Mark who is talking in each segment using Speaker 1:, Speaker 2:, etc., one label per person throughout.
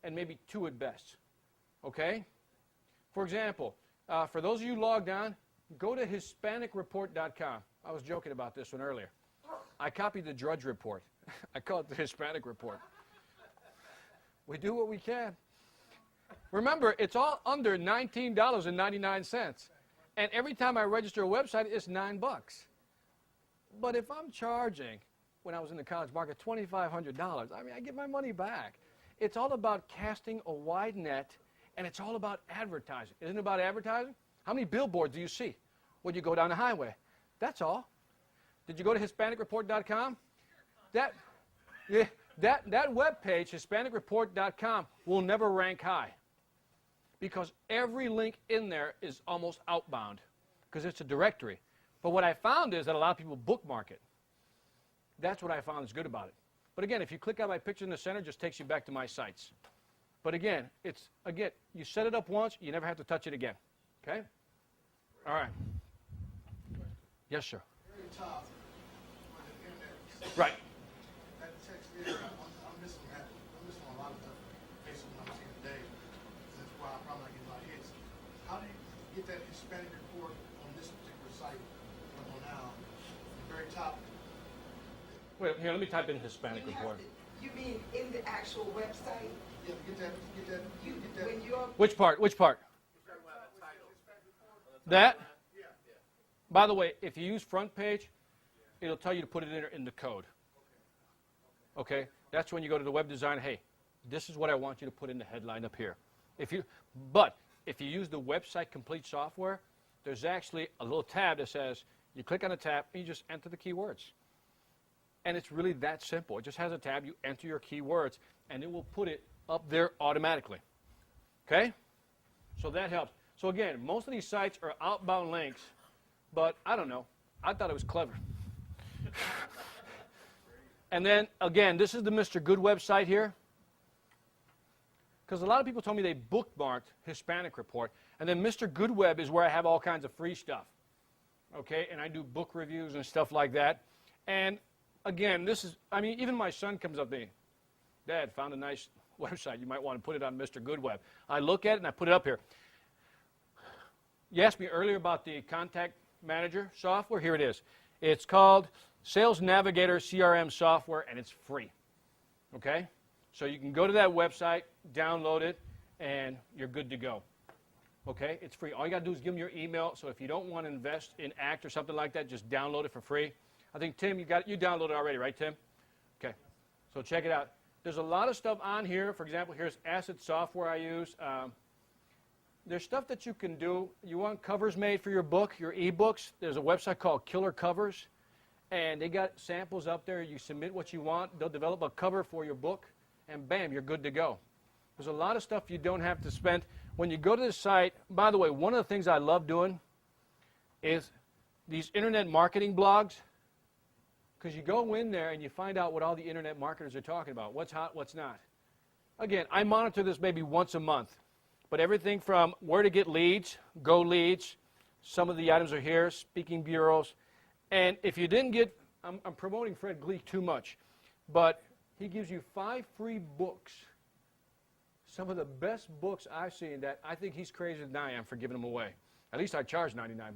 Speaker 1: and maybe 2 at best. Okay? For example, for those of you logged on, go to HispanicReport.com. I was joking about this one earlier. I copied the Drudge Report. I call it the Hispanic Report. We do what we can. Remember, it's all under $19.99. And every time I register a website, it's $9. But if I'm charging, when I was in the college market, $2,500, I mean, I get my money back. It's all about casting a wide net, and it's all about advertising. Isn't it about advertising? How many billboards do you see when you go down the highway? That's all. Did you go to HispanicReport.com? That web page, HispanicReport.com, will never rank high because every link in there is almost outbound because it's a directory. But what I found is that a lot of people bookmark it. That's what I found is good about it. But again, if you click on my picture in the center, it just takes you back to my sites. But again, you set it up once, you never have to touch it again. Okay? All right. Yes, sir.
Speaker 2: Very top, where the internet is.
Speaker 1: Right.
Speaker 2: That text there, I'm missing that. I'm missing a lot of stuff based on what I'm seeing today. That's why I'm probably not getting a lot of hits. How do you get that Hispanic report on this particular site that I'm on now? The very top.
Speaker 1: Wait, here, let me type in Hispanic report.
Speaker 3: You mean in the actual website?
Speaker 2: Yeah, get that.
Speaker 3: When you're
Speaker 1: Which part? Which part? That? By the way, if you use front page, it'll tell you to put it in the code. Okay? That's when you go to the web design, hey, this is what I want you to put in the headline up here. But if you use the website complete software, there's actually a little tab that says, you click on the tab and you just enter the keywords. And it's really that simple. It just has a tab, you enter your keywords, and it will put it up there automatically. Okay? So that helps. So again, most of these sites are outbound links, but I don't know. I thought it was clever. And then, again, this is the Mr. Good website here. Because a lot of people told me they bookmarked Hispanic Report. And then Mr. Good Web is where I have all kinds of free stuff. Okay? And I do book reviews and stuff like that. And again, even my son comes up to me, Dad, found a nice website. You might want to put it on Mr. Good Web. I look at it and I put it up here. You asked me earlier about the contact manager software. Here it is. It's called Sales Navigator CRM software, and it's free. Okay? So you can go to that website, download it, and you're good to go. Okay? It's free. All you got to do is give them your email. So if you don't want to invest in ACT or something like that, just download it for free. I think, Tim, you downloaded it already, right, Tim? Okay. So check it out. There's a lot of stuff on here. For example, here's asset software I use. There's stuff that you can do. You want covers made for your book, your ebooks. There's a website called Killer Covers, and they got samples up there. You submit what you want. They'll develop a cover for your book, and bam, you're good to go. There's a lot of stuff you don't have to spend. When you go to the site, by the way, one of the things I love doing is these internet marketing blogs, because you go in there and you find out what all the internet marketers are talking about, what's hot, what's not. Again, I monitor this maybe once a month. But everything from where to get leads, Go Leads, some of the items are here, speaking bureaus. And if you didn't get, I'm promoting Fred Gleek too much, but he gives you 5 free books. Some of the best books I've seen that I think he's crazier than I am for giving them away. At least I charge $99.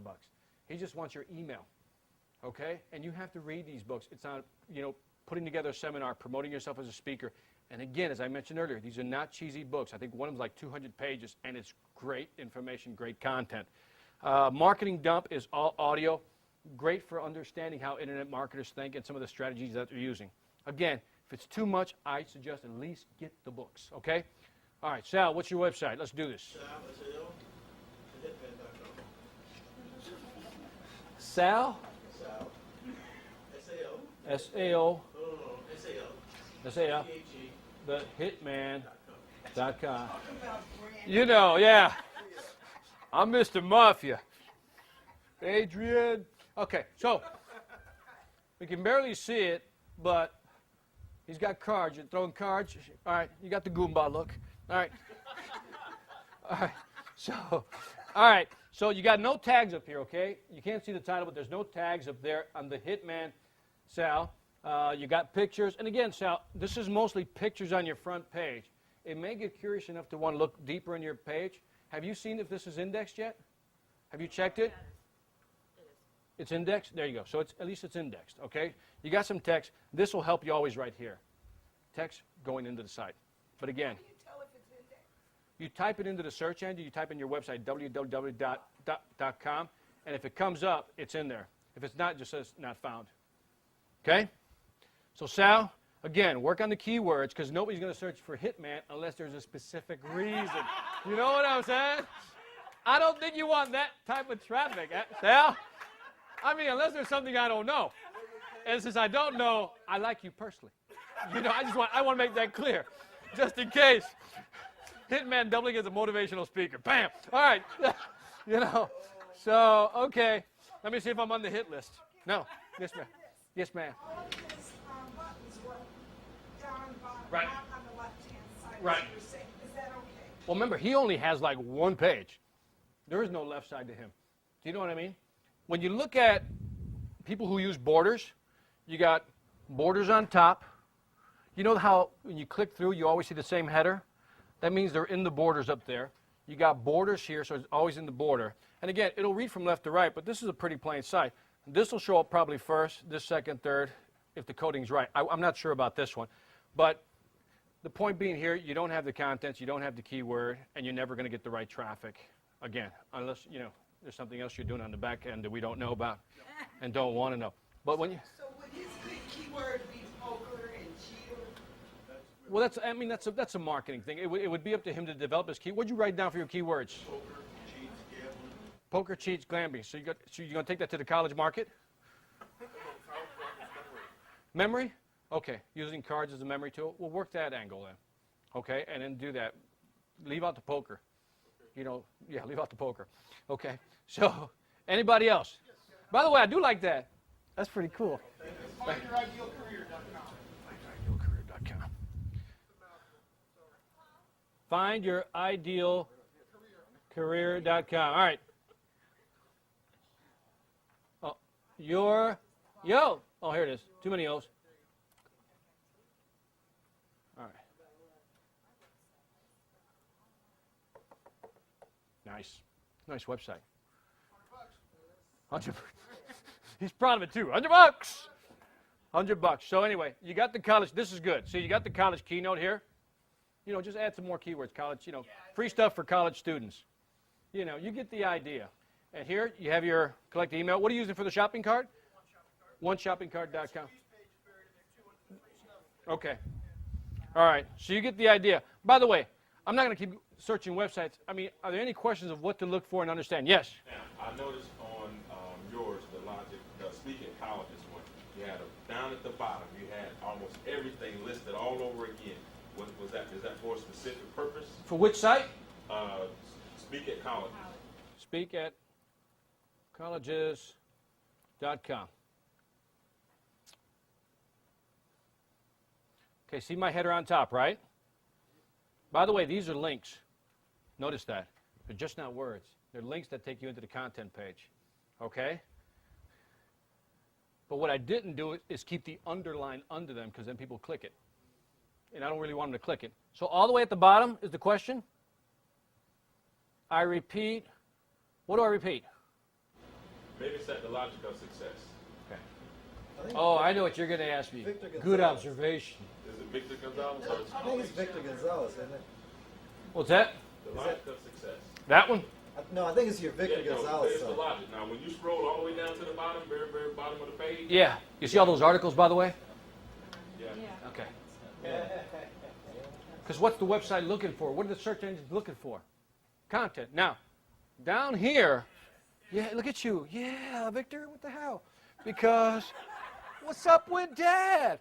Speaker 1: He just wants your email, okay? And you have to read these books. It's not, putting together a seminar, promoting yourself as a speaker. And again, as I mentioned earlier, these are not cheesy books. I think one of them's like 200 pages, and it's great information, great content. Marketing Dump is all audio, great for understanding how internet marketers think and some of the strategies that they're using. Again, if it's too much, I suggest at least get the books, okay? All right, Sal, what's your website? Let's do this. Sal?
Speaker 4: Sal. S-A-O.
Speaker 1: S-A-O.
Speaker 4: S-A-O.
Speaker 1: S-A-O. The hitman.com.
Speaker 3: about brand.
Speaker 1: Yeah. I'm Mr. Mafia. Adrian. Okay, so we can barely see it, but he's got cards. You're throwing cards. All right, you got the Goomba look. All right. All right. So you got no tags up here, okay? You can't see the title, but there's no tags up there on the Hitman, Sal. You got pictures. And again, Sal, this is mostly pictures on your front page. it may get curious enough to want to look deeper in your page. Have you seen if this is indexed yet? Have you checked it? It's indexed? There you go. So at least it's indexed, okay? You got some text. This will help you always right here. Text going into the site. But again,
Speaker 3: How do you tell if it's indexed?
Speaker 1: you type it into the search engine. You type in your website, www.com, and if it comes up, it's in there. If it's not, it just says not found. Okay? So Sal, again, work on the keywords because nobody's going to search for Hitman unless there's a specific reason. You know what I'm saying? I don't think you want that type of traffic, Sal. I mean, unless there's something I don't know. And since I don't know, I like you personally. You know, I want to make that clear, just in case. Hitman doubling as a motivational speaker. Bam. All right. You know. So okay. Let me see if I'm on the hit list. No. Yes, ma'am. Yes, ma'am.
Speaker 3: All of his buttons were down bottom,
Speaker 1: Right.
Speaker 3: not on the left-hand side.
Speaker 1: Right.
Speaker 3: As you were saying. Is that okay?
Speaker 1: Well, remember, he only has like one page. There is no left side to him. Do you know what I mean? When you look at people who use borders, you got borders on top. You know how when you click through, you always see the same header? That means they're in the borders up there. You got borders here, so it's always in the border. And again, it'll read from left to right, but this is a pretty plain site. This will show up probably first, this second, third, if the coding's right. I'm not sure about this one. But the point being here, you don't have the contents, you don't have the keyword, and you're never going to get the right traffic. Again, unless, you know, there's something else you're doing on the back end that we don't know about and don't want to know. But when you...
Speaker 3: So would his big keyword be poker and Giàu?
Speaker 1: Well, that's a marketing thing. It would be up to him to develop his key. What'd you write down for your keywords?
Speaker 4: Poker, cheats, gambling.
Speaker 1: Poker, cheats, gambling. So you're going to take that to the college market? Memory? Okay, using cards as a memory tool. We'll work that angle then. Okay, and then do that. Leave out the poker. You know, yeah, leave out the poker. Okay, so anybody else? By the way, I do like that. That's pretty cool. FindYourIdealCareer.com. FindYourIdealCareer.com. All right. Oh, yo. Oh, here it is. Too many O's. All right. Nice. Nice website. 100 bucks. He's proud of it too. $100. $100. So anyway, you got the college. This is good. So you got the college keynote here. You know, just add some more keywords. College, you know, free stuff for college students. You know, you get the idea. And here you have your collect email. What are you using for the shopping cart? OneShoppingCart.com. Okay. All right. So you get the idea. By the way, I'm not going to keep searching websites. I mean, are there any questions of what to look for and understand? Yes.
Speaker 5: Now, I noticed on yours, the logic, the Speak at Colleges one, you had down at the bottom, you had almost everything listed all over again. Was that? Is that for a specific purpose?
Speaker 1: For which site?
Speaker 5: Speak at Colleges.
Speaker 1: Speak at colleges.com. Okay, see my header on top, right? By the way, these are links. Notice that. They're just not words. They're links that take you into the content page. Okay? But what I didn't do is keep the underline under them because then people click it. And I don't really want them to click it. So all the way at the bottom is the question. I repeat. What do I repeat?
Speaker 5: Maybe it's at the logic of success.
Speaker 1: Okay. Oh, I know what you're going to ask me.
Speaker 6: Victor Gonzalez.
Speaker 1: Good observation.
Speaker 5: Is it Victor Gonzalez or
Speaker 6: I think it's Victor Gonzalez, isn't it?
Speaker 1: What's that?
Speaker 5: the logic of success?
Speaker 1: That one?
Speaker 6: No, I think it's your Victor
Speaker 5: Yeah, no,
Speaker 6: Gonzalez
Speaker 5: it's the
Speaker 6: song.
Speaker 5: logic. Now, when you scroll all the way down to the bottom, very, very bottom of the page.
Speaker 1: Yeah. You see all those articles, by the way?
Speaker 5: Yeah.
Speaker 1: Okay. Because what's the website looking for? What are the search engines looking for? Content. Now, down here, yeah, look at you. Yeah, Victor, what the hell? Because what's up with Dad?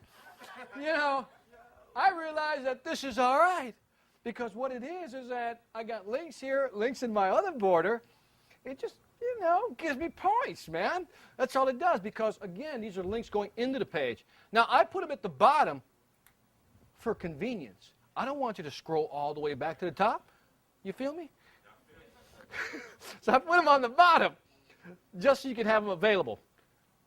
Speaker 1: You know, I realize that this is all right. Because what it is that I got links here, links in my other border. It just, you know, gives me points, man. That's all it does. Because, again, these are links going into the page. Now, I put them at the bottom for convenience. I don't want you to scroll all the way back to the top. You feel me? So I put them on the bottom just so you can have them available.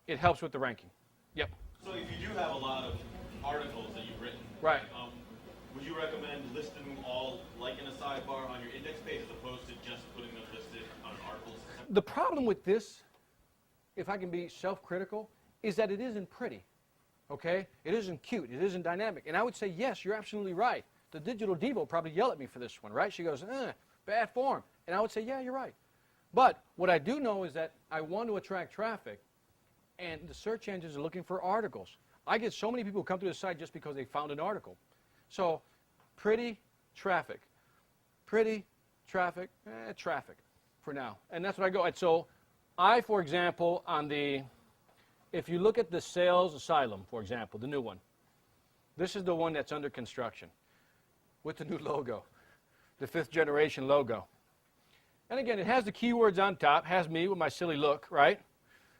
Speaker 1: It helps with the ranking. Yep.
Speaker 7: So if you do have a lot of articles that you've written,
Speaker 1: Right.
Speaker 7: would you recommend listing
Speaker 4: sidebar on your index page as opposed to just putting them listed on articles?
Speaker 1: The problem with this, if I can be self-critical, is that it isn't pretty, okay? It isn't cute. It isn't dynamic. And I would say, yes, you're absolutely right. The Digital Diva will probably yell at me for this one, right? She goes, bad form. And I would say, yeah, you're right. But what I do know is that I want to attract traffic, and the search engines are looking for articles. I get so many people who come to the site just because they found an article. So pretty, traffic. Pretty, traffic, traffic for now. And that's what I go at. So I, for example, if you look at the Sales Asylum, for example, the new one, this is the one that's under construction with the new logo, the 5th generation logo. And again, it has the keywords on top, has me with my silly look, right?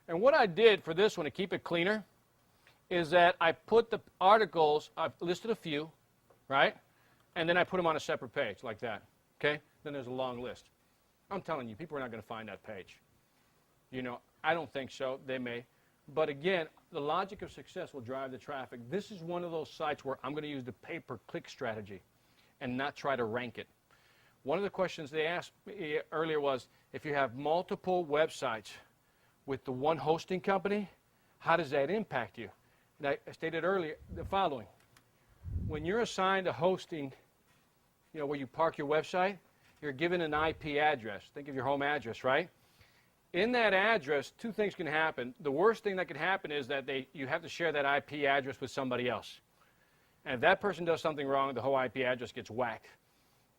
Speaker 1: And what I did for this one to keep it cleaner is that I put the articles, I've listed a few, right? And then I put them on a separate page like that, okay? Then there's a long list. I'm telling you, people are not going to find that page. You know, I don't think so. They may. But again, the logic of success will drive the traffic. This is one of those sites where I'm going to use the pay-per-click strategy and not try to rank it. One of the questions they asked me earlier was, if you have multiple websites with the one hosting company, how does that impact you? And I stated earlier the following. When you're assigned a hosting, you know, where you park your website, you're given an IP address. Think of your home address, right? In that address, two things can happen. The worst thing that could happen is that you have to share that IP address with somebody else. And if that person does something wrong, the whole IP address gets whacked,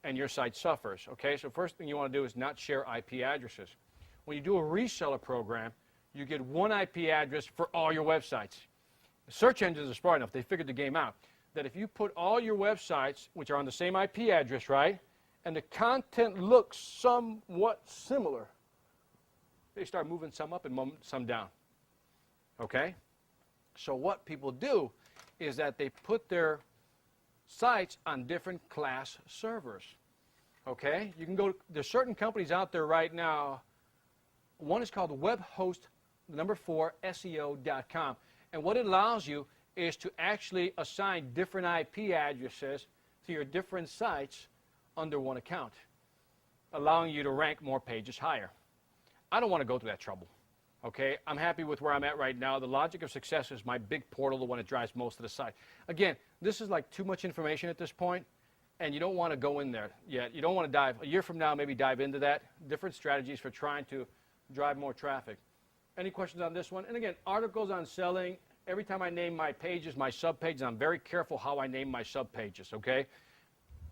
Speaker 1: and your site suffers, okay? So first thing you want to do is not share IP addresses. When you do a reseller program, you get one IP address for all your websites. The search engines are smart enough, they figured the game out, that if you put all your websites, which are on the same IP address, right, and the content looks somewhat similar, they start moving some up and some down, okay? So what people do is that they put their sites on different class servers, okay? You can go, there's certain companies out there right now. One is called webhost4seo.com, and what it allows you is to actually assign different IP addresses to your different sites under one account, allowing you to rank more pages higher. I don't want to go through that trouble, okay? I'm happy with where I'm at right now. The logic of success is my big portal, the one that drives most of the site. Again, this is like too much information at this point, and you don't want to go in there yet. You don't want to dive, a year from now, maybe dive into that, different strategies for trying to drive more traffic. Any questions on this one? And again, articles on selling, every time I name my pages, my subpages, I'm very careful how I name my subpages, okay?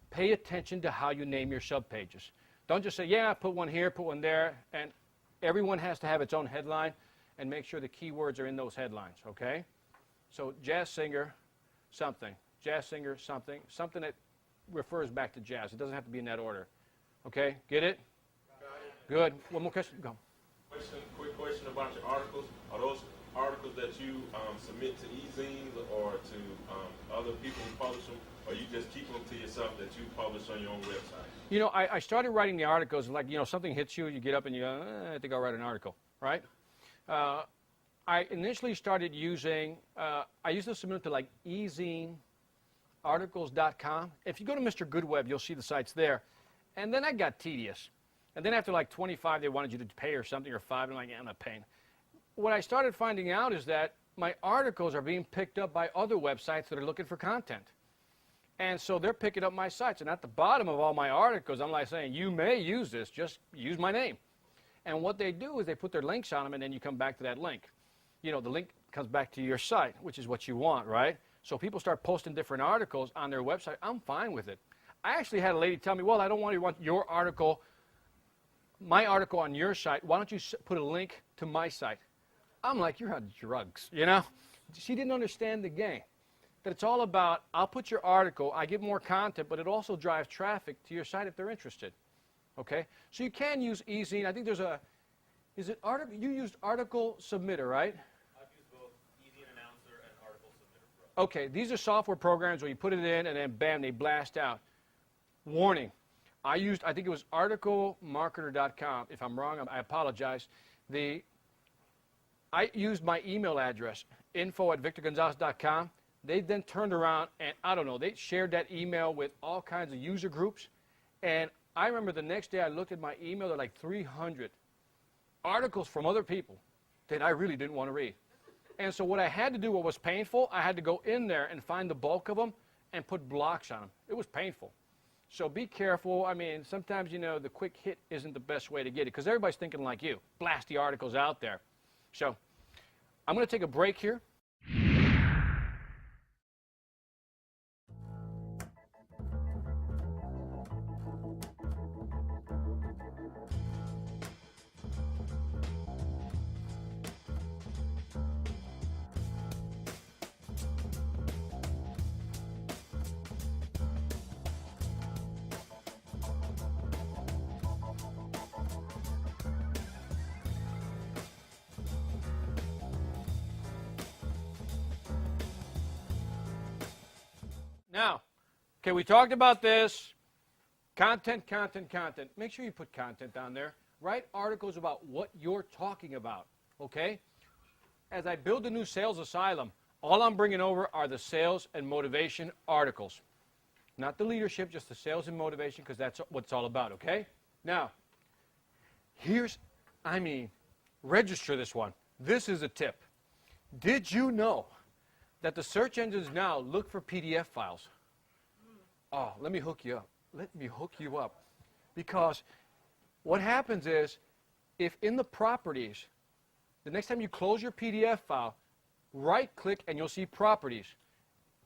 Speaker 1: Pay attention to how you name your subpages. Don't just say, yeah, put one here, put one there, and everyone has to have its own headline, and make sure the keywords are in those headlines, okay? So jazz singer, something. Jazz singer, something. Something that refers back to jazz. It doesn't have to be in that order. Okay, get it? Good. One more question? Go.
Speaker 5: Quick question about your articles. Are those articles that you submit to e-zines or to other people who publish them, or you just keep them to yourself that you publish on your own website?
Speaker 1: You know, I started writing the articles, like, you know, something hits you, you get up and you go, I think I'll write an article, right? I initially started using, I used to submit to like ezinearticles.com. If you go to Mr. Goodweb, you'll see the sites there. And then I got tedious. And then after like 25, they wanted you to pay or something, or 5, and I'm like, yeah, I'm not paying. What I started finding out is that my articles are being picked up by other websites that are looking for content. And so they're picking up my sites. And at the bottom of all my articles, I'm like saying, you may use this, just use my name. And what they do is they put their links on them, and then you come back to that link. You know, the link comes back to your site, which is what you want, right? So people start posting different articles on their website. I'm fine with it. I actually had a lady tell me, well, I don't want your article, my article on your site. Why don't you put a link to my site? I'm like, you're on drugs, you know? She didn't understand the game. That it's all about, I'll put your article, I give more content, but it also drives traffic to your site if they're interested. Okay? So you can use eZine. I think there's a, is it article, you used Article Submitter, right?
Speaker 4: I've used both eZine Announcer and Article Submitter Pro.
Speaker 1: Okay, these are software programs where you put it in and then bam, they blast out. Warning. I think it was articlemarketer.com. If I'm wrong, I apologize. I used my email address, info@victorgonzalez.com. They then turned around and, I don't know, they shared that email with all kinds of user groups, And I remember the next day I looked at my email, there were like 300 articles from other people that I really didn't want to read. And so what I had to do, what was painful, I had to go in there and find the bulk of them and put blocks on them. It was painful. So be careful. I mean, sometimes, you know, the quick hit isn't the best way to get it because everybody's thinking like you. Blast the articles out there. So I'm going to take a break here. Now, okay, we talked about this. Content, content, content. Make sure you put content on there. Write articles about what you're talking about, okay? As I build a new sales asylum, all I'm bringing over are the sales and motivation articles. Not the leadership, just the sales and motivation, because that's what it's all about, okay? Now, register this one. This is a tip. Did you know that the search engines now look for PDF files? Oh, let me hook you up. Let me hook you up. Because what happens is, if in the properties, the next time you close your PDF file, right-click and you'll see properties.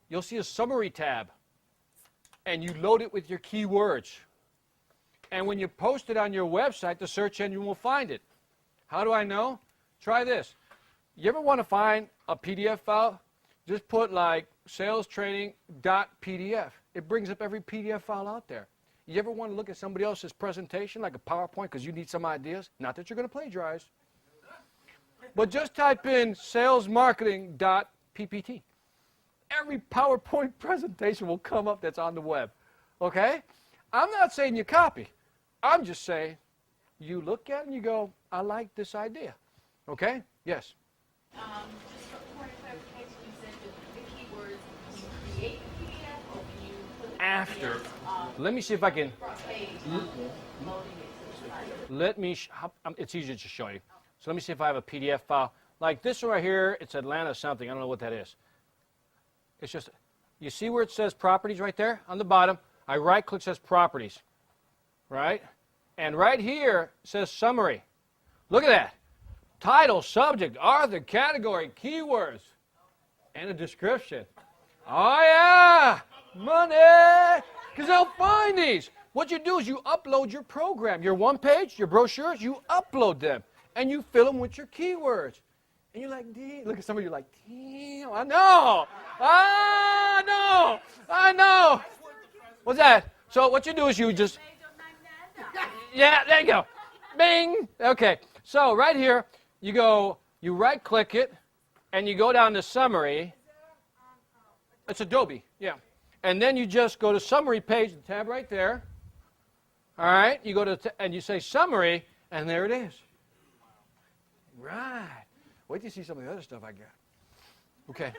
Speaker 1: You'll see a summary tab. And you load it with your keywords. And when you post it on your website, the search engine will find it. How do I know? Try this. You ever want to find a PDF file? Just put like salestraining.pdf. It brings up every PDF file out there. You ever want to look at somebody else's presentation, like a PowerPoint, because you need some ideas? Not that you're going to plagiarize. But just type in salesmarketing.ppt. Every PowerPoint presentation will come up that's on the web. Okay? I'm not saying you copy. I'm just saying you look at it and you go, I like this idea. Okay? Yes?
Speaker 7: Just for point of clarification, you said that the keywords, when you create the PDF or when you put the
Speaker 1: After.
Speaker 7: PDF,
Speaker 1: Let me see if I can.
Speaker 7: front page, loading it to the site.
Speaker 1: Let me, it's easier to show you. So let me see if I have a PDF file. Like this one right here, it's Atlanta something. I don't know what that is. It's just, you see where it says properties right there on the bottom? I right-click, says properties, right? And right here says summary. Look at that. Title, subject, author, category, keywords, and a description. Oh, yeah, money, because they'll find these. What you do is you upload your program, your one page, your brochures, you upload them, and you fill them with your keywords. And you're like, damn. Look at somebody, you're like, damn, I know. I know. What's that? So what you do is you just, yeah, there you go. Bing. Okay, so right here, you go, you right-click it, and you go down to summary. It's Adobe, yeah. And then you just go to summary page, the tab right there. All right, you go to, and you say summary, and there it is. Right. Wait till you see some of the other stuff I got. Okay.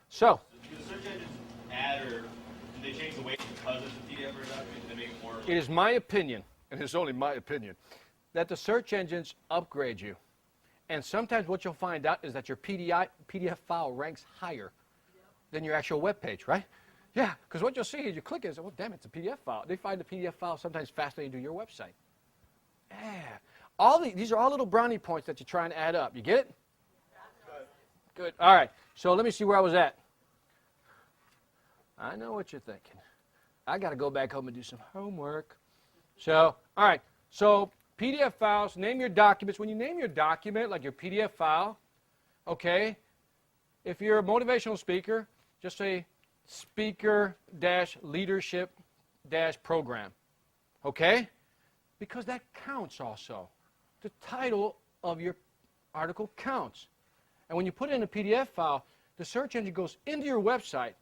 Speaker 1: So.
Speaker 4: Do the search engines add or do they change the weight because it's a PDF or a document? Do they make it more?
Speaker 1: It is my opinion, and it's only my opinion, that the search engines upgrade you. And sometimes what you'll find out is that your PDF file ranks higher than your actual web page, right? Yeah, because what you'll see is you click it and say, well, damn, it's a PDF file. They find the PDF file sometimes faster than you do your website. Yeah. These are all little brownie points that you're trying to add up. You get it? Good. All right. So let me see where I was at. I know what you're thinking. I got to go back home and do some homework. So, all right. So PDF files, name your documents. When you name your document, like your PDF file, okay, if you're a motivational speaker, just say speaker-leadership-program, okay? Because that counts also. The title of your article counts. And when you put it in a PDF file, the search engine goes into your website,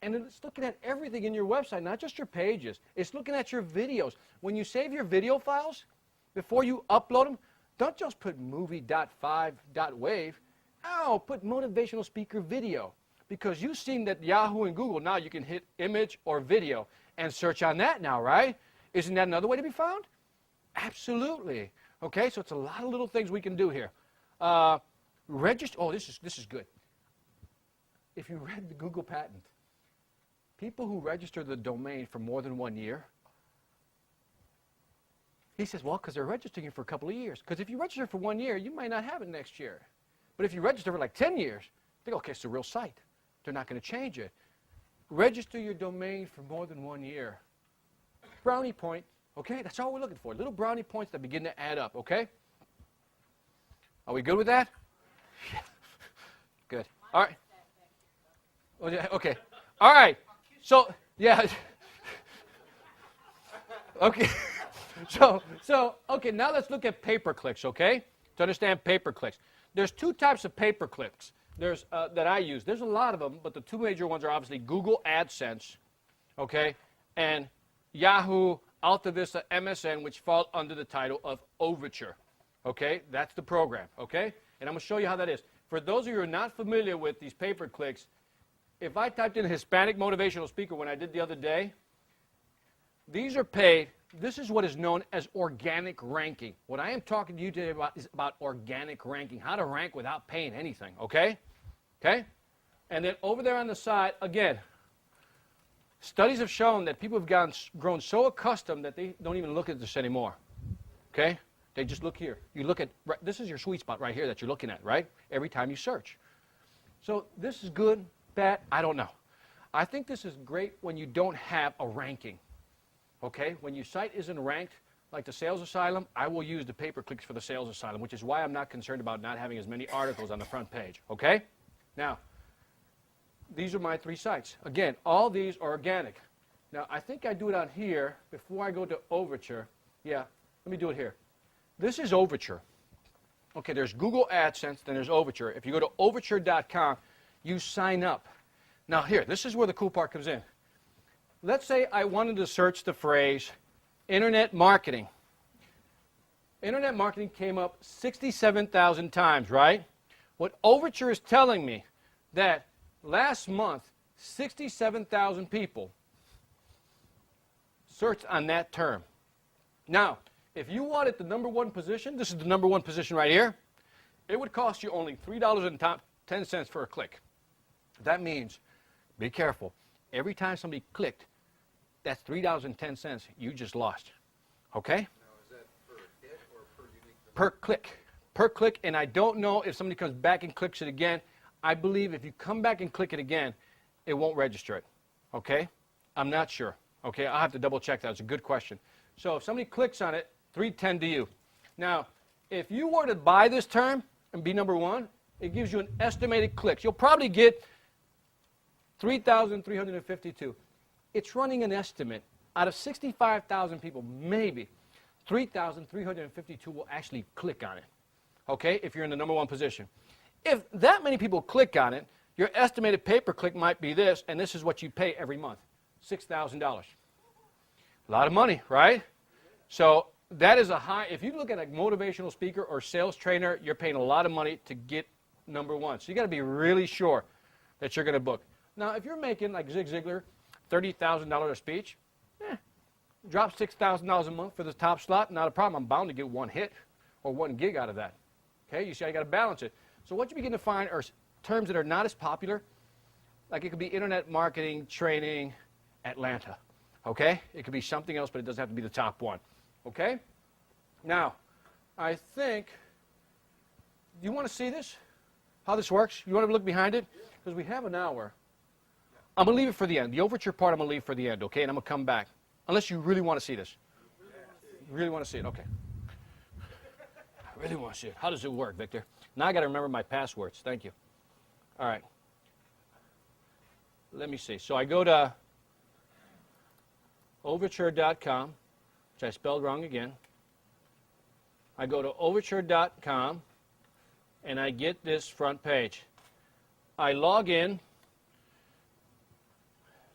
Speaker 1: and it's looking at everything in your website, not just your pages. It's looking at your videos. When you save your video files, before you upload them, don't just put movie.5.wave. No, put motivational speaker video. Because you've seen that Yahoo and Google, now you can hit image or video. and search on that now, right? Isn't that another way to be found? Absolutely. Okay, so it's a lot of little things we can do here. Register. Oh, this is good. If you read the Google patent, people who register the domain for more than 1 year, he says, well, because they're registering it for a couple of years. Because if you register for 1 year, you might not have it next year. But if you register for like 10 years, they go, okay, it's a real site. They're not going to change it. Register your domain for more than 1 year. Brownie point, okay? That's all we're looking for. Little brownie points that begin to add up, okay? Are we good with that? Good. All right. Oh, yeah, okay. All right. So, yeah. Okay. So, okay, now let's look at pay-per-clicks, okay? To understand pay-per-clicks. There's two types of pay-per-clicks that I use. There's a lot of them, but the two major ones are obviously Google AdSense, okay, and Yahoo, AltaVista, MSN, which fall under the title of Overture, okay? That's the program, okay? And I'm going to show you how that is. For those of you who are not familiar with these pay-per-clicks, if I typed in Hispanic motivational speaker when I did the other day, these are paid. This is what is known as organic ranking. What I am talking to you today about is about organic ranking, how to rank without paying anything, okay? Okay? And then over there on the side, again, studies have shown that people have grown so accustomed that they don't even look at this anymore, okay? They just look here. You look at, this is your sweet spot right here that you're looking at, right? Every time you search. So this is good, bad, I don't know. I think this is great when you don't have a ranking. Okay, when your site isn't ranked, like the Sales Asylum, I will use the pay-per-clicks for the Sales Asylum, which is why I'm not concerned about not having as many articles on the front page. Okay? Now, these are my 3 sites. Again, all these are organic. Now, I think I do it on here before I go to Overture. Yeah, let me do it here. This is Overture. Okay, there's Google AdSense, then there's Overture. If you go to overture.com, you sign up. Now, here, this is where the cool part comes in. Let's say I wanted to search the phrase internet marketing. Internet marketing came up 67,000 times, right? What Overture is telling me that last month, 67,000 people searched on that term. Now, if you wanted the #1 position, this is the #1 position right here, it would cost you only $3.10 for a click. That means, be careful, every time somebody clicked, that's $3.10 you just lost. Okay?
Speaker 6: Now, is that per hit or per unique?
Speaker 1: Per click. Per click, and I don't know if somebody comes back and clicks it again. I believe if you come back and click it again, it won't register it. Okay? I'm not sure. Okay? I'll have to double check that. It's a good question. So if somebody clicks on it, $3.10 to you. Now, if you were to buy this term and be #1, it gives you an estimated clicks. You'll probably get 3,352. It's running an estimate. Out of 65,000 people, maybe 3,352 will actually click on it, okay, if you're in the #1 position. If that many people click on it, your estimated pay-per-click might be this, and this is what you pay every month, $6,000. A lot of money, right? So that is a high, if you look at a motivational speaker or sales trainer, you're paying a lot of money to get #1. So you got to be really sure that you're going to book. Now, if you're making, like Zig Ziglar, $30,000 a speech, drop $6,000 a month for the top slot, not a problem. I'm bound to get 1 hit or 1 gig out of that. Okay, you see, I got to balance it. So what you begin to find are terms that are not as popular, like it could be internet marketing training Atlanta. Okay, it could be something else, but it doesn't have to be the top one. Okay, now I think, do you want to see this? How this works? You want to look behind it? Because we have an hour. I'm going to leave it for the end. The Overture part I'm going to leave for the end, okay? And I'm going to come back. Unless you really want to see this. You really want to see it? Okay. I really want to see it. How does it work, Victor? Now I got to remember my passwords. Thank you. All right. Let me see. So I go to overture.com, which I spelled wrong again. I go to overture.com, and I get this front page. I log in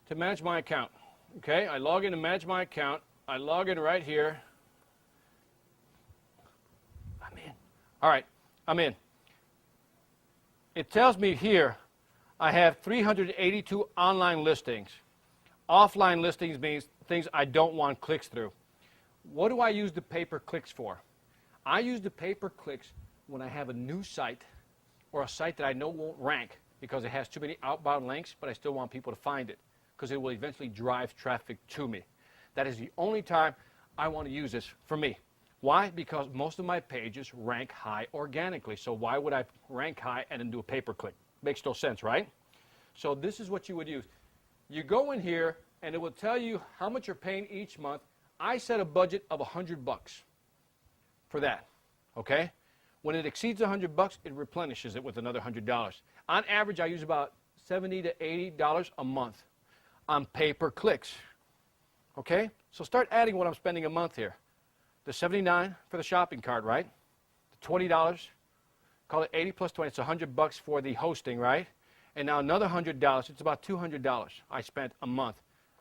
Speaker 1: to manage my account. Okay, I log in to manage my account. I log in right here. I'm in. All right, I'm in. It tells me here I have 382 online listings. Offline listings means things I don't want clicks through. What do I use the pay-per-clicks for? I use the pay-per-clicks when I have a new site or a site that I know won't rank because it has too many outbound links, but I still want people to find it because it will eventually drive traffic to me. That is the only time I want to use this for me. Why? Because most of my pages rank high organically. So why would I rank high and then do a pay-per-click? Makes no sense, right? So this is what you would use. You go in here, and it will tell you how much you're paying each month. I set a budget of $100 for that, okay? When it exceeds $100, it replenishes it with another $100. On average, I use about $70 to $80 a month on pay-per-clicks, okay? So start adding what I'm spending a month here. The $79 for the shopping cart, right? The $20, call it 80 plus 20, it's $100 for the hosting, right? And now another $100, it's about $200 I spent a month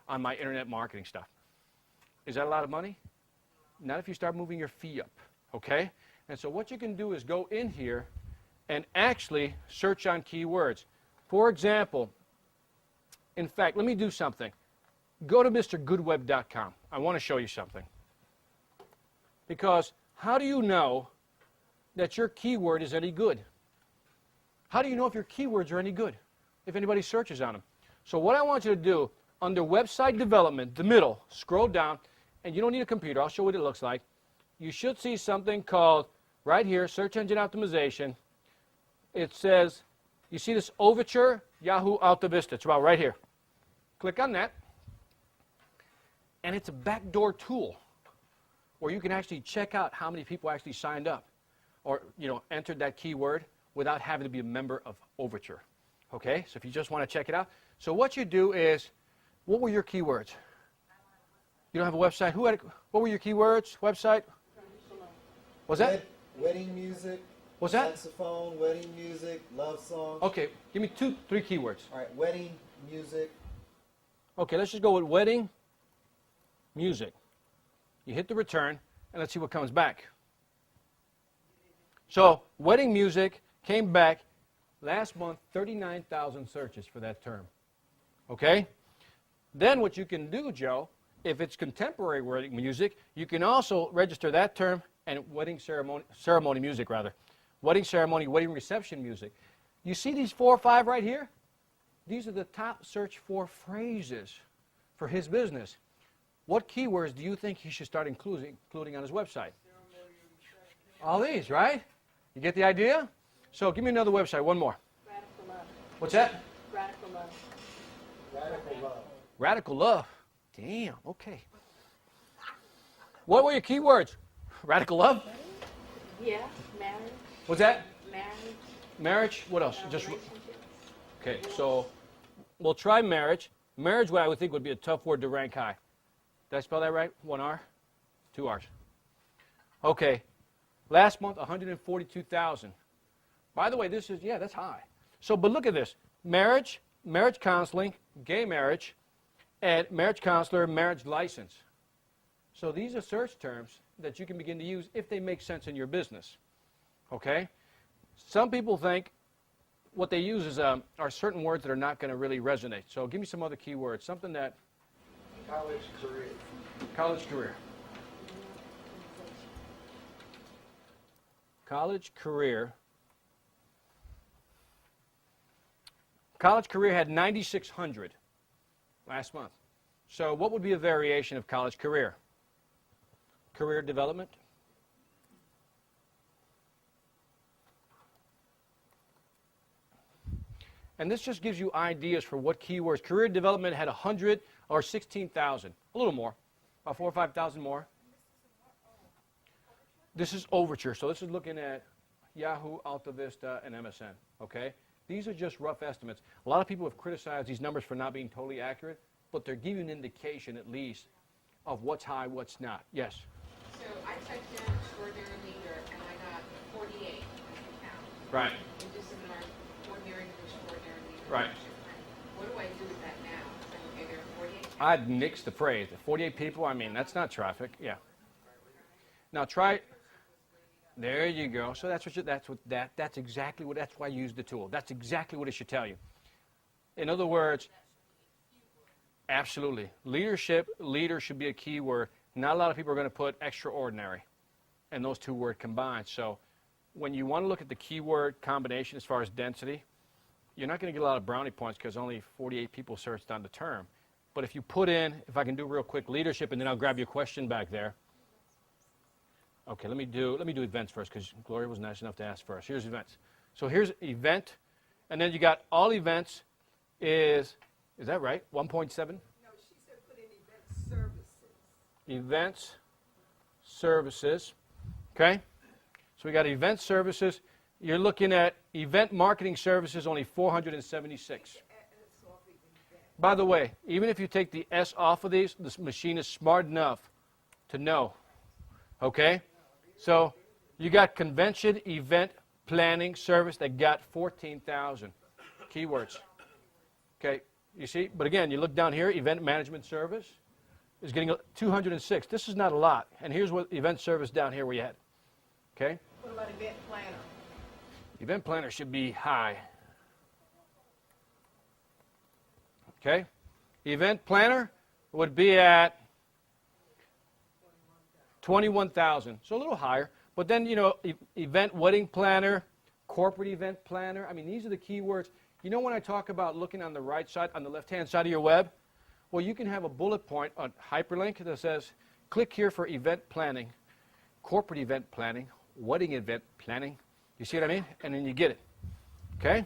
Speaker 1: on my internet marketing stuff. Is that a lot of money? Not if you start moving your fee up, okay? And so what you can do is go in here and actually search on keywords. For example, in fact, let me do something. Go to mrgoodweb.com. I want to show you something. Because how do you know that your keyword is any good? How do you know if your keywords are any good? If anybody searches on them. So what I want you to do, under website development, the middle, scroll down, and you don't need a computer. I'll show you what it looks like. You should see something called, right here, search engine optimization. It says, you see this Overture, Yahoo, Alta Vista. It's about right here. Click on that. And it's a backdoor tool where you can actually check out how many people actually signed up or, entered that keyword without having to be a member of Overture. Okay, so if you just want to check it out. So what you do is, what were your keywords? You don't have a website? What were your keywords, website? Was that?
Speaker 8: Wedding music.
Speaker 1: What's that?
Speaker 8: Saxophone, wedding music, love songs.
Speaker 1: Okay, give me 2, 3 keywords.
Speaker 8: All right, wedding music.
Speaker 1: Okay, let's just go with wedding music. You hit the return, and let's see what comes back. So, wedding music came back last month, 39,000 searches for that term. Okay? Then what you can do, Joe, if it's contemporary wedding music, you can also register that term and wedding ceremony music, rather. Wedding ceremony, wedding reception music. You see these 4 or 5 right here? These are the top search for phrases for his business. What keywords do you think he should start including on his website? All these, right? You get the idea? So give me another website, one more.
Speaker 7: Radical love.
Speaker 1: What's that?
Speaker 7: Radical love.
Speaker 8: Radical love.
Speaker 1: Radical love. Damn, okay. What were your keywords? Radical love?
Speaker 7: Yeah, marriage.
Speaker 1: What's that?
Speaker 7: Marriage.
Speaker 1: Marriage? What else? Just
Speaker 7: relationship.
Speaker 1: okay, so we'll try marriage. Marriage, what I would think would be a tough word to rank high. Did I spell that right? 1 R? 2 R's. Okay. Last month, 142,000. By the way, this is, that's high. So, but look at this. Marriage, marriage counseling, gay marriage, and marriage counselor, marriage license. So these are search terms that you can begin to use if they make sense in your business. Okay? Some people think what they use is are certain words that are not going to really resonate. So give me some other keywords, something that...
Speaker 8: College career.
Speaker 1: College career. College career. College career had 9,600 last month. So what would be a variation of college career? Career development. And this just gives you ideas for what keywords. Career development had 100 or 16,000, a little more, about 4,000 or 5,000 more. This is Overture, so this is looking at Yahoo, Alta Vista, and MSN, okay? These are just rough estimates. A lot of people have criticized these numbers for not being totally accurate, but they're giving an indication at least of what's high, what's not. Yes?
Speaker 7: So I typed in extraordinary leader and I got 48 as the count.
Speaker 1: Right.
Speaker 7: And just in our ordinary to extraordinary leader.
Speaker 1: Right.
Speaker 7: What do I do with that now? So, okay, there are 48.
Speaker 1: I'd nix the phrase. 48 people, I mean, that's not traffic. Yeah. Now try... There you go. So that's exactly what, that's why I use the tool. That's exactly what it should tell you. In other words, Absolutely. Leadership, leader should be a key word. Not a lot of people are going to put extraordinary and those two words combined. So when you want to look at the keyword combination as far as density, you're not going to get a lot of brownie points because only 48 people searched on the term. But if you put in, if I can do real quick, leadership, and then I'll grab your question back there. Okay, let me do events first because Gloria was nice enough to ask first. Here's events. So here's event, and then you got all events is that right? 1.7?
Speaker 3: No, she said put in event services.
Speaker 1: Events, services, okay? So we got event services. You're looking at event marketing services, only 476. By the way, even if you take the S off of these, this machine is smart enough to know, okay? So you got convention, event, planning, service that got 14,000 keywords, okay? You see, but again, you look down here, event management service is getting 206. This is not a lot. And here's what event service down here where you had, okay?
Speaker 3: What about event planner?
Speaker 1: Event planner should be high. Okay? Event planner would be at 21,000. So a little higher. But then, you know, event wedding planner, corporate event planner. I mean, these are the keywords. You know when I talk about looking on the right side, on the left-hand side of your web? Well, you can have a bullet point, a hyperlink that says, click here for event planning, corporate event planning, wedding event planning. You see what I mean? And then you get it. Okay?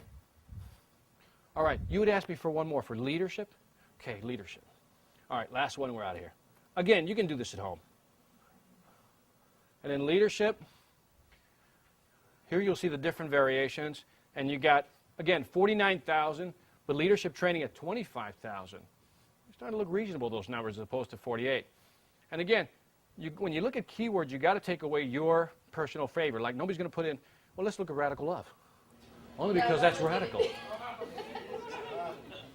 Speaker 1: All right. You would ask me for one more for leadership. Okay, leadership. All right, last one, we're out of here. Again, you can do this at home. And in leadership, here you'll see the different variations. And you got, again, 49,000, but leadership training at 25,000. You're starting to look reasonable, those numbers, as opposed to 48. And again, when you look at keywords, you got to take away your personal favor. Like nobody's going to put in, well, let's look at radical love. Only because that's radical.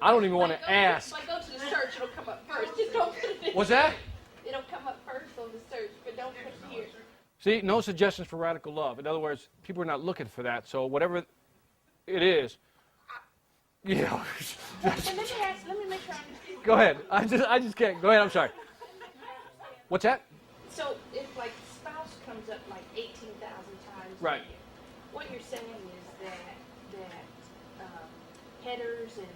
Speaker 1: I don't even want to ask.
Speaker 7: Like go to the search, it'll come up first. Just don't put it in.
Speaker 1: What's that?
Speaker 7: It'll come up first on the search, but don't put it here.
Speaker 1: See, no suggestions for radical love. In other words, people are not looking for that. So whatever it is, you know.
Speaker 7: Let me make sure I understand.
Speaker 1: Go ahead. I just can't. Go ahead. I'm sorry. What's that?
Speaker 7: So if like spouse comes up like 18,000 times,
Speaker 1: Right.
Speaker 7: a year, what you're saying is that headers and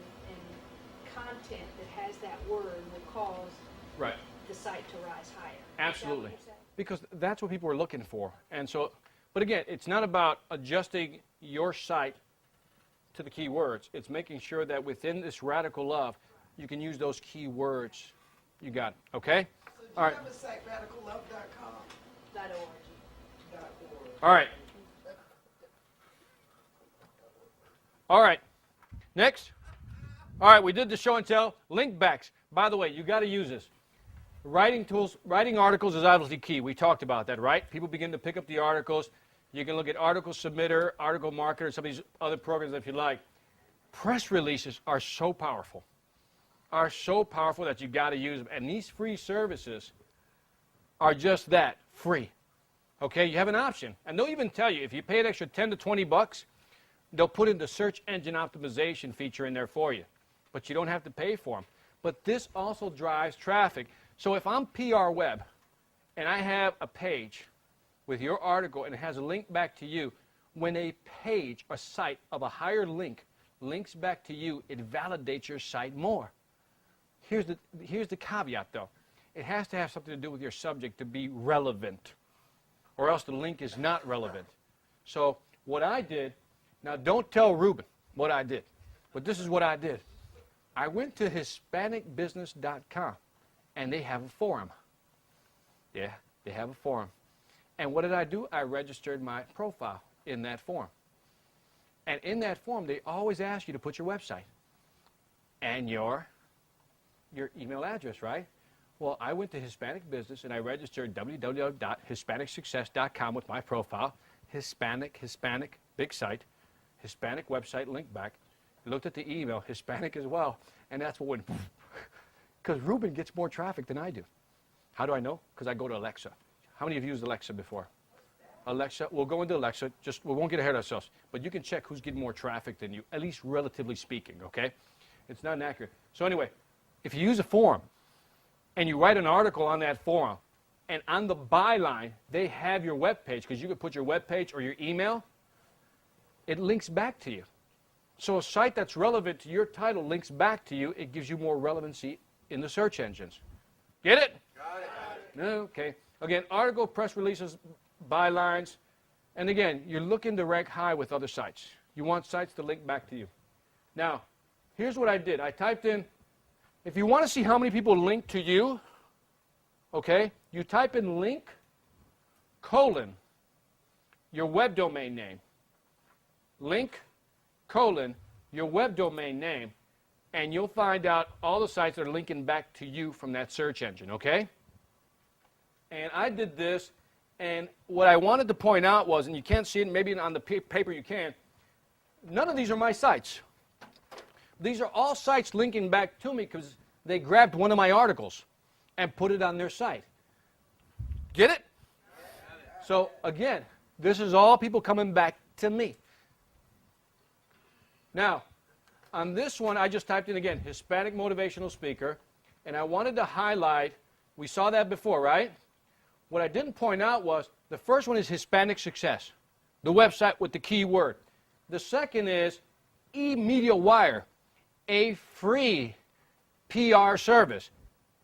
Speaker 7: content that has that word will cause
Speaker 1: Right.
Speaker 7: the site to rise higher.
Speaker 1: Absolutely.
Speaker 7: Is that what you're saying?
Speaker 1: Because that's what people are looking for. And so, but again, it's not about adjusting your site to the keywords. It's making sure that within this radical love, you can use those keywords. You got it. Okay?
Speaker 3: So do
Speaker 1: All
Speaker 3: you
Speaker 1: right.
Speaker 3: have a site, radicallove.com?
Speaker 7: .org.
Speaker 1: All right. All right. Next. All right, we did the show and tell. Link backs. By the way, you got to use this. Writing tools, writing articles is obviously key. We talked about that, right? People begin to pick up the articles. You can look at Article Submitter, Article Marketer, some of these other programs if you like. Press releases are so powerful. That you got to use them. And these free services are just that, free. Okay, you have an option. And they'll even tell you, if you pay an extra 10 to 20 bucks, they'll put in the search engine optimization feature in there for you. But you don't have to pay for them. But this also drives traffic. So if I'm PR Web and I have a page with your article and it has a link back to you, when a page, a site of a higher link links back to you, it validates your site more. Here's the caveat, though. It has to have something to do with your subject to be relevant, or else the link is not relevant. So what I did, now don't tell Ruben what I did, but this is what I did. I went to HispanicBusiness.com, and they have a forum. Yeah, they have a forum. And what did I do? I registered my profile in that forum. And in that forum, they always ask you to put your website and your email address, right? Well, I went to Hispanic Business, and I registered www.hispanicsuccess.com with my profile. Hispanic, big site, Hispanic website, link back. Looked at the email, Hispanic as well, and that's what went, because Ruben gets more traffic than I do. How do I know? Because I go to Alexa. How many of you used Alexa before? Alexa, we'll go into Alexa, we won't get ahead of ourselves, but you can check who's getting more traffic than you, at least relatively speaking, okay? It's not inaccurate. So anyway, if you use a forum and you write an article on that forum, and on the byline, they have your web page, because you could put your web page or your email, it links back to you. So a site that's relevant to your title links back to you. It gives you more relevancy in the search engines. Get it?
Speaker 6: Got it.
Speaker 1: Okay. Again, article, press releases, bylines. And again, you're looking to rank high with other sites. You want sites to link back to you. Now, here's what I did. I typed in, if you want to see how many people link to you, okay, you type in link, colon, your web domain name. Link, colon, your web domain name, and you'll find out all the sites that are linking back to you from that search engine, okay? And I did this, and what I wanted to point out was, and you can't see it, maybe on the paper you can, none of these are my sites. These are all sites linking back to me because they grabbed one of my articles and put it on their site. Get it? So again, this is all people coming back to me. Now, on this one, I just typed in again, Hispanic motivational speaker, and I wanted to highlight, we saw that before, right? What I didn't point out was, the first one is Hispanic success, the website with the keyword. The second is eMediaWire, a free PR service.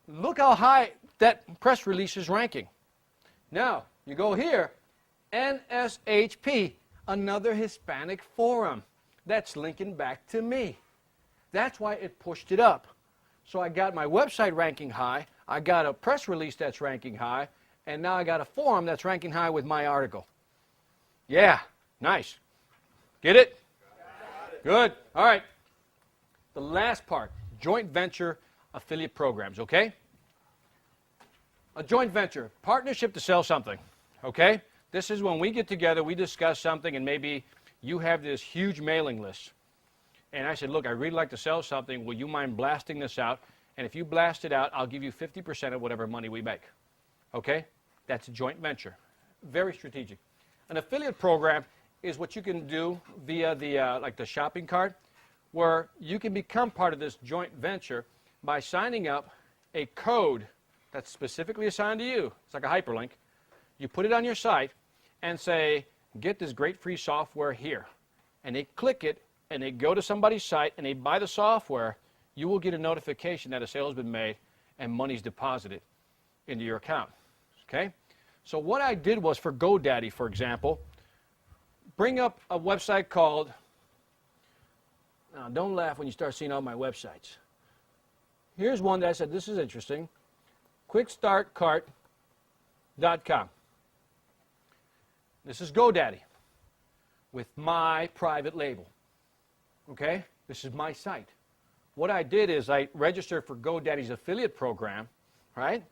Speaker 1: Look how high that press release is ranking. Now, you go here, NSHP, another Hispanic forum. That's linking back to me. That's why it pushed it up. So I got my website ranking high, I got a press release that's ranking high, and now I got a forum that's ranking high with my article. Yeah, nice. Get it? Good. All right. The last part, joint venture affiliate programs, okay? A joint venture, partnership to sell something, okay? This is when we get together, we discuss something, and maybe you have this huge mailing list. And I said, look, I really like to sell something. Will you mind blasting this out? And if you blast it out, I'll give you 50% of whatever money we make. Okay? That's a joint venture. Very strategic. An affiliate program is what you can do via the like the shopping cart, where you can become part of this joint venture by signing up a code that's specifically assigned to you. It's like a hyperlink. You put it on your site and say, get this great free software here. And they click it, and they go to somebody's site, and they buy the software. You will get a notification that a sale has been made and money's deposited into your account. Okay? So what I did was, for GoDaddy, for example, bring up a website called, now don't laugh when you start seeing all my websites. Here's one that I said, this is interesting, quickstartcart.com. This is GoDaddy with my private label. Okay? This is my site. What I did is I registered for GoDaddy's affiliate program, right?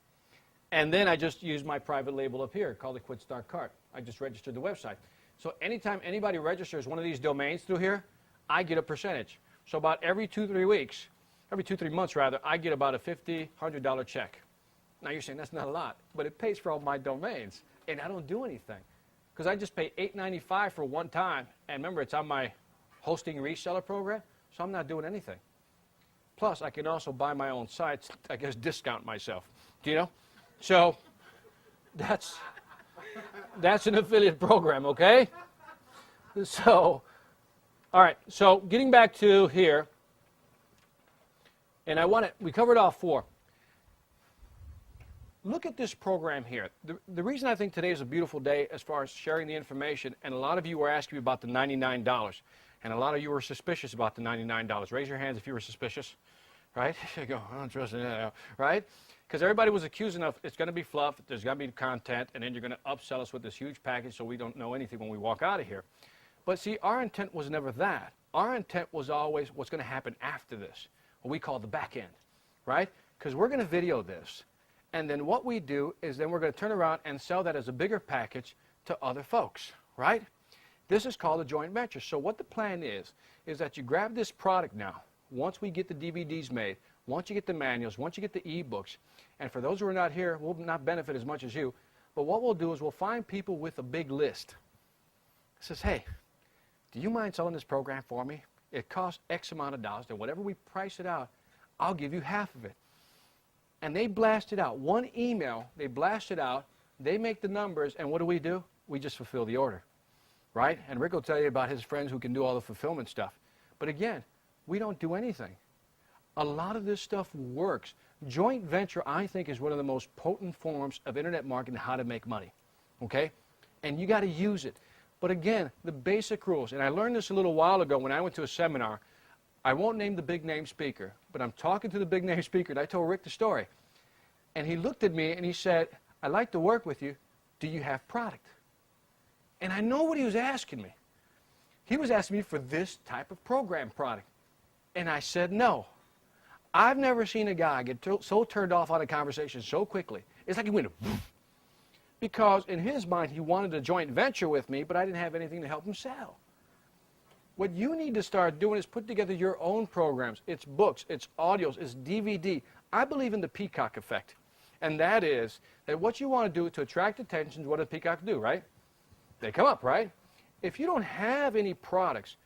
Speaker 1: And then I just used my private label up here called the Quit Start Cart. I just registered the website. So anytime anybody registers one of these domains through here, I get a percentage. So about every 2-3 weeks, every 2-3 months rather, I get about a $50, $100 check. Now you're saying that's not a lot, but it pays for all my domains, and I don't do anything. Because I just pay $8.95 for one time, and remember, it's on my hosting reseller program, so I'm not doing anything. Plus, I can also buy my own sites, I guess discount myself, do you know? So that's an affiliate program, okay? So, all right, so getting back to here, and we covered all four. Look at this program here. The reason I think today is a beautiful day as far as sharing the information, and a lot of you were asking me about the $99, and a lot of you were suspicious about the $99. Raise your hands if you were suspicious, right? You go, I don't trust it, right? Because everybody was accusing of, it's going to be fluff, there's going to be content, and then you're going to upsell us with this huge package so we don't know anything when we walk out of here. But see, our intent was never that. Our intent was always what's going to happen after this, what we call the back end, right? Because we're going to video this. And then what we do is then we're going to turn around and sell that as a bigger package to other folks, right? This is called a joint venture. So what the plan is that you grab this product now, once we get the DVDs made, once you get the manuals, once you get the ebooks, and for those who are not here, we'll not benefit as much as you, but what we'll do is we'll find people with a big list. It says, hey, do you mind selling this program for me? It costs X amount of dollars, and whatever we price it out, I'll give you half of it. And they blast it out. One email, they blast it out, they make the numbers, and what do? We just fulfill the order, right? And Rick will tell you about his friends who can do all the fulfillment stuff. But again, we don't do anything. A lot of this stuff works. Joint venture, I think, is one of the most potent forms of internet marketing, how to make money, okay? And you got to use it. But again, the basic rules, and I learned this a little while ago when I went to a seminar. I won't name the big name speaker, but I'm talking to the big name speaker, and I told Rick the story. And he looked at me and he said, I'd like to work with you. Do you have product? And I know what he was asking me. He was asking me for this type of program product. And I said no. I've never seen a guy get so turned off on a conversation so quickly. It's like he went, because in his mind he wanted a joint venture with me, but I didn't have anything to help him sell. What you need to start doing is put together your own programs. It's books, it's audios, it's DVD. I believe in the peacock effect. And that is that what you want to do to attract attention, what does peacock do, right? They come up, right? If you don't have any products,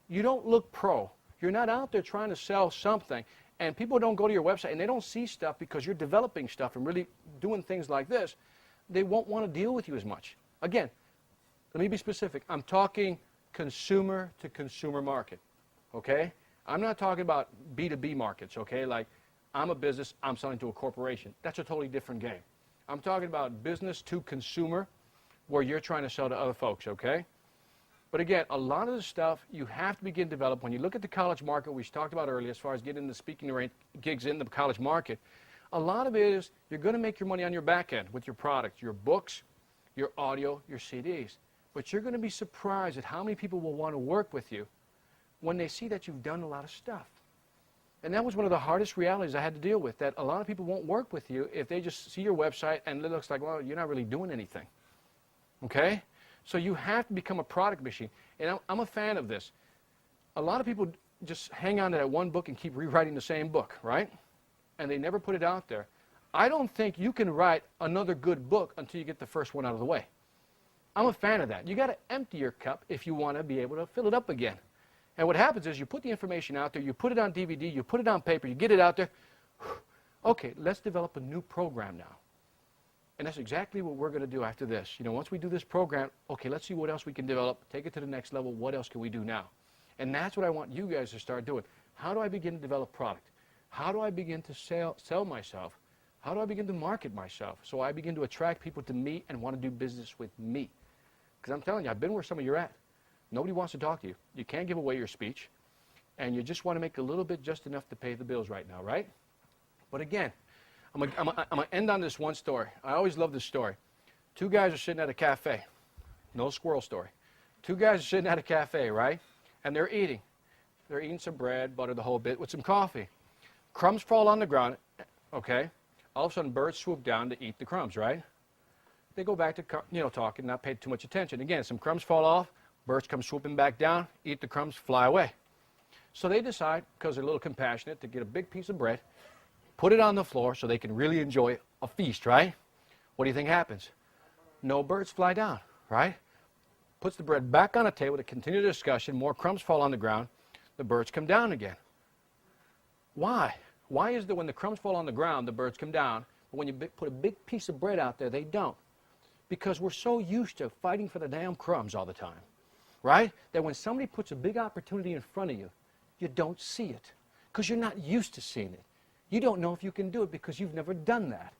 Speaker 1: you don't look pro. You're not out there trying to sell something. And people don't go to your website and they don't see stuff because you're developing stuff and really doing things like this. They won't want to deal with you as much. Again, let me be specific. I'm talking consumer to consumer market, okay? I'm not talking about B2B markets, okay? Like I'm a business, I'm selling to a corporation. That's a totally different game. I'm talking about business to consumer where you're trying to sell to other folks, okay? But again, a lot of the stuff you have to begin to develop. When you look at the college market, we talked about earlier, as far as getting the speaking gigs in the college market, a lot of it is you're going to make your money on your back end with your products, your books, your audio, your CDs. But you're going to be surprised at how many people will want to work with you when they see that you've done a lot of stuff. And that was one of the hardest realities I had to deal with, that a lot of people won't work with you if they just see your website and it looks like, well, you're not really doing anything. Okay? So you have to become a product machine. And I'm a fan of this. A lot of people just hang on to that one book and keep rewriting the same book, right? And they never put it out there. I don't think you can write another good book until you get the first one out of the way. I'm a fan of that. You got to empty your cup if you want to be able to fill it up again. And what happens is you put the information out there, you put it on DVD, you put it on paper, you get it out there. Okay, let's develop a new program now. And that's exactly what we're going to do after this. You know, once we do this program, okay, let's see what else we can develop, take it to the next level. What else can we do now? And that's what I want you guys to start doing. How do I begin to develop product? How do I begin to sell myself? How do I begin to market myself so I begin to attract people to me and want to do business with me? Because I'm telling you, I've been where some of you are at. Nobody wants to talk to you. You can't give away your speech. And you just want to make a little bit, just enough to pay the bills right now, right? But again, I'm going to end on this one story. I always love this story. Two guys are sitting at a cafe. No squirrel story. Two guys are sitting at a cafe, right? And they're eating. They're eating some bread, butter, the whole bit, with some coffee. Crumbs fall on the ground, okay? All of a sudden, birds swoop down to eat the crumbs, right? They go back to, talking, not pay too much attention. Again, some crumbs fall off. Birds come swooping back down, eat the crumbs, fly away. So they decide, because they're a little compassionate, to get a big piece of bread, put it on the floor so they can really enjoy a feast, right? What do you think happens? No birds fly down, right? Puts the bread back on the table to continue the discussion. More crumbs fall on the ground. The birds come down again. Why? Why is it when the crumbs fall on the ground, the birds come down, but when you put a big piece of bread out there, they don't? Because we're so used to fighting for the damn crumbs all the time, right? That when somebody puts a big opportunity in front of you, you don't see it because you're not used to seeing it. You don't know if you can do it because you've never done that.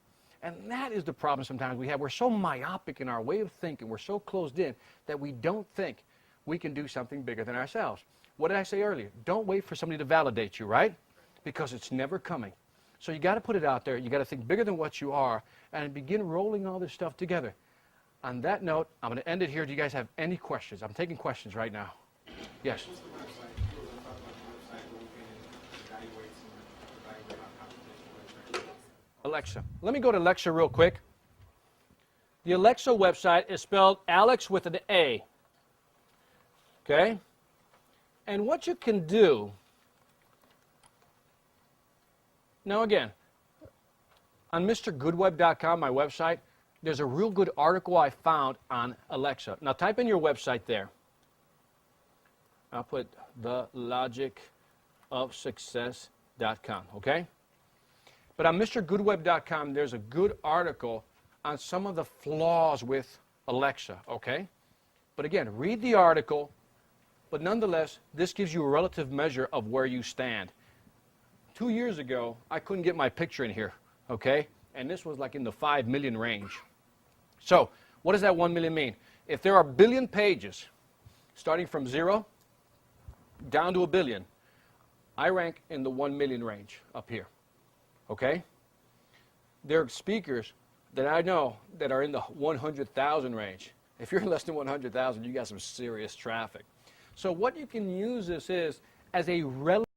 Speaker 1: And that is the problem sometimes we have. We're so myopic in our way of thinking. We're so closed in that we don't think we can do something bigger than ourselves. What did I say earlier? Don't wait for somebody to validate you, right? Because it's never coming. So you got to put it out there. You got to think bigger than what you are and begin rolling all this stuff together. On that note, I'm going to end it here. Do you guys have any questions? I'm taking questions right now. Yes.
Speaker 6: What's the website? You were talking about the website where we can evaluate our competition.
Speaker 1: Alexa. Let me go to Alexa real quick. The Alexa website is spelled Alex with an A. Okay? And what you can do, now again, on MrGoodWeb.com, my website, there's a real good article I found on Alexa. Now type in your website there. I'll put the logic of success mrgoodweb.com, okay? But on mrgoodweb.com, there's a good article on some of the flaws with Alexa, okay? But again, read the article, but nonetheless, this gives you a relative measure of where you stand. 2 years ago, I couldn't get my picture in here, okay? And this was like in the 5 million range. So, what does that 1 million mean? If there are a billion pages, starting from 0 down to a billion, I rank in the 1 million range up here, okay? There are speakers that I know that are in the 100,000 range. If you're less than 100,000, you got some serious traffic. So what you can use this is as a relative